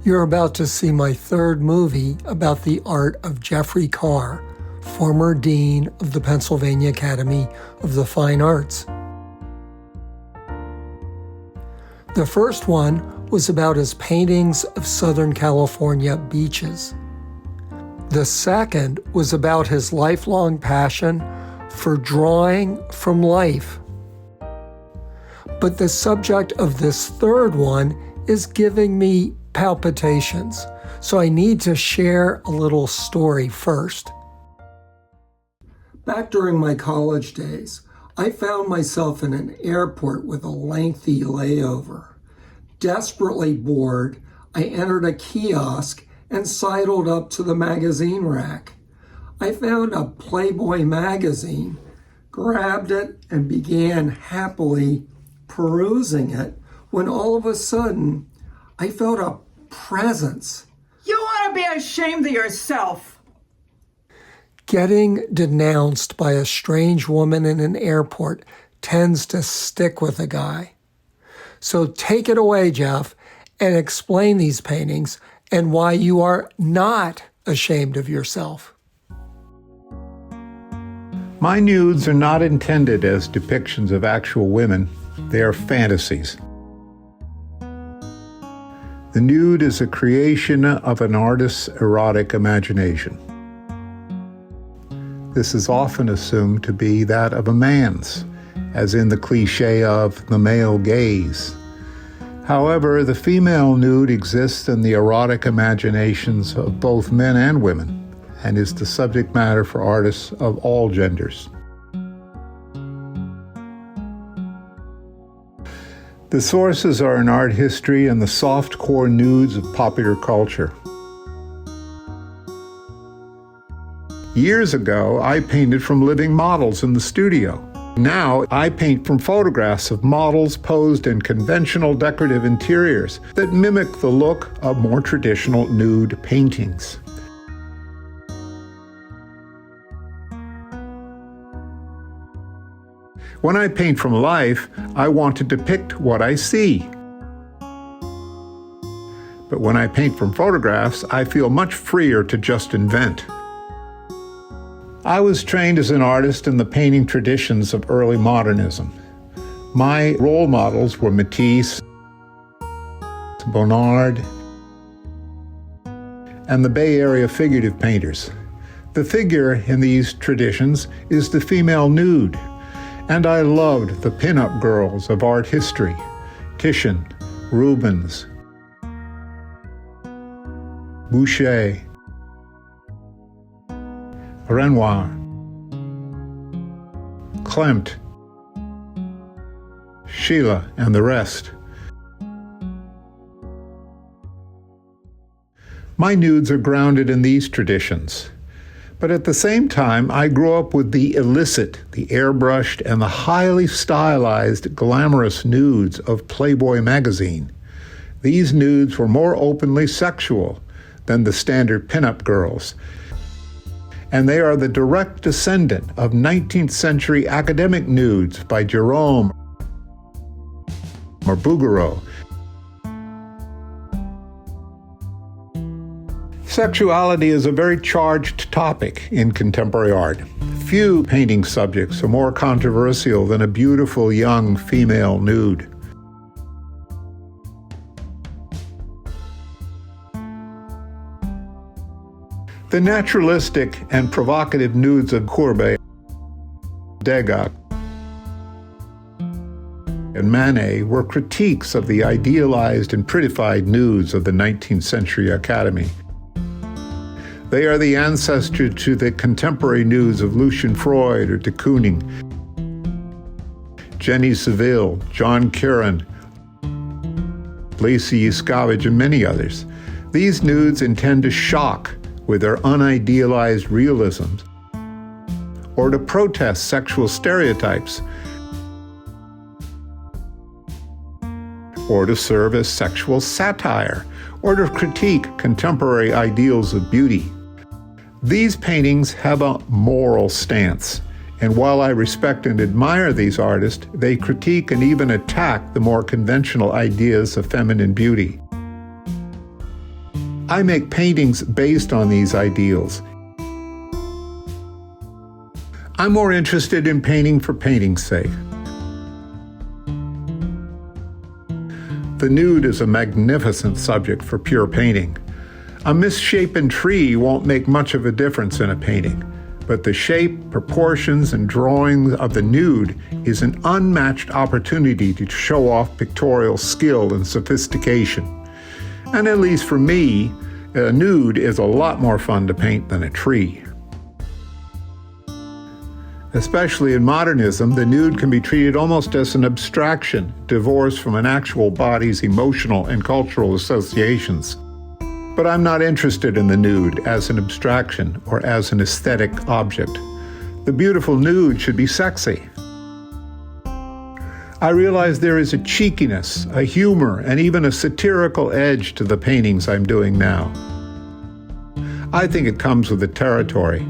You're about to see my third movie about the art of Jeffrey Carr, former Dean of the Pennsylvania Academy of the Fine Arts. The first one was about his paintings of Southern California beaches. The second was about his lifelong passion for drawing from life. But the subject of this third one is giving me palpitations, so I need to share a little story first. Back during my college days, I found myself in an airport with a lengthy layover. Desperately bored, I entered a kiosk and sidled up to the magazine rack. I found a Playboy magazine, grabbed it, and began happily perusing it when all of a sudden I felt a presence. You ought to be ashamed of yourself. Getting denounced by a strange woman in an airport tends to stick with a guy. So take it away, Jeff, and explain these paintings and why you are not ashamed of yourself. My nudes are not intended as depictions of actual women. They are fantasies. The nude is a creation of an artist's erotic imagination. This is often assumed to be that of a man's, as in the cliché of the male gaze. However, the female nude exists in the erotic imaginations of both men and women, and is the subject matter for artists of all genders. The sources are in art history and the soft-core nudes of popular culture. Years ago, I painted from living models in the studio. Now, I paint from photographs of models posed in conventional decorative interiors that mimic the look of more traditional nude paintings. When I paint from life, I want to depict what I see. But when I paint from photographs, I feel much freer to just invent. I was trained as an artist in the painting traditions of early modernism. My role models were Matisse, Bonnard, and the Bay Area figurative painters. The figure in these traditions is the female nude. And I loved the pin-up girls of art history, Titian, Rubens, Boucher, Renoir, Klimt, Sheila, and the rest. My nudes are grounded in these traditions. But at the same time, I grew up with the illicit, the airbrushed, and the highly stylized, glamorous nudes of Playboy magazine. These nudes were more openly sexual than the standard pinup girls. And they are the direct descendant of 19th century academic nudes by Jerome or Bouguereau. Sexuality is a very charged topic in contemporary art. Few painting subjects are more controversial than a beautiful young female nude. The naturalistic and provocative nudes of Courbet, Degas, and Manet were critiques of the idealized and prettified nudes of the 19th century Academy. They are the ancestor to the contemporary nudes of Lucian Freud or de Kooning, Jenny Saville, John Curran, Lacey Yuskavage, and many others. These nudes intend to shock with their unidealized realisms or to protest sexual stereotypes or to serve as sexual satire or to critique contemporary ideals of beauty. These paintings have a moral stance, and while I respect and admire these artists, they critique and even attack the more conventional ideas of feminine beauty. I make paintings based on these ideals. I'm more interested in painting for painting's sake. The nude is a magnificent subject for pure painting. A misshapen tree won't make much of a difference in a painting, but the shape, proportions, and drawing of the nude is an unmatched opportunity to show off pictorial skill and sophistication. And at least for me, a nude is a lot more fun to paint than a tree. Especially in modernism, the nude can be treated almost as an abstraction, divorced from an actual body's emotional and cultural associations. But I'm not interested in the nude as an abstraction or as an aesthetic object. The beautiful nude should be sexy. I realize there is a cheekiness, a humor, and even a satirical edge to the paintings I'm doing now. I think it comes with the territory.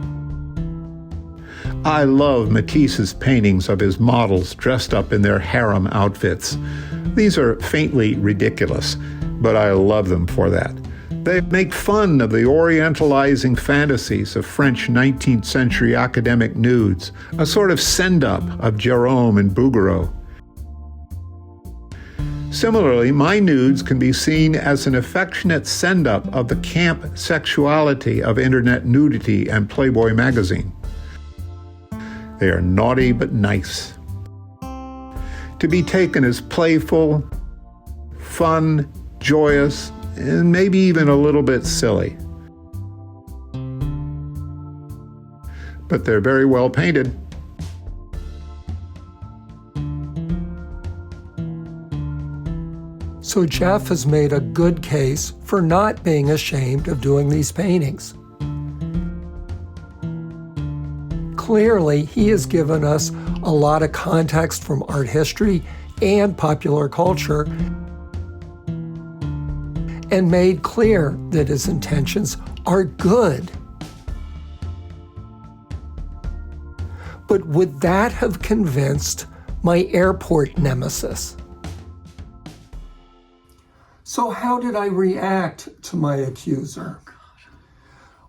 I love Matisse's paintings of his models dressed up in their harem outfits. These are faintly ridiculous, but I love them for that. They make fun of the orientalizing fantasies of French 19th century academic nudes, a sort of send-up of Gérôme and Bouguereau. Similarly, my nudes can be seen as an affectionate send-up of the camp sexuality of internet nudity and Playboy magazine. They are naughty but nice. To be taken as playful, fun, joyous, and maybe even a little bit silly. But they're very well painted. So Jeff has made a good case for not being ashamed of doing these paintings. Clearly, he has given us a lot of context from art history and popular culture and made clear that his intentions are good. But would that have convinced my airport nemesis? So how did I react to my accuser?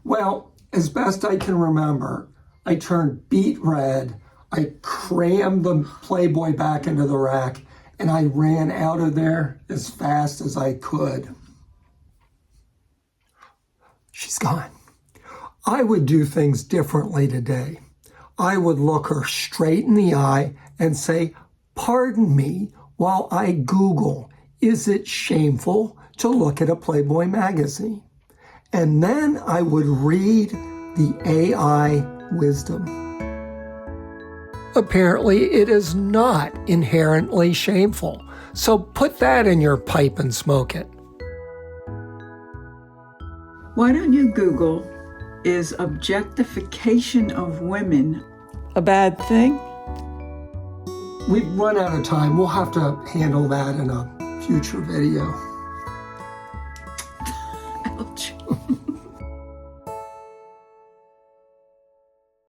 Well, as best I can remember, I turned beet red, I crammed the Playboy back into the rack, and I ran out of there as fast as I could. She's gone. I would do things differently today. I would look her straight in the eye and say, "Pardon me," while I Google, "Is it shameful to look at a Playboy magazine?" And then I would read the AI wisdom. Apparently, it is not inherently shameful. So put that in your pipe and smoke it. Why don't you Google, is objectification of women a bad thing? We've run out of time. We'll have to handle that in a future video.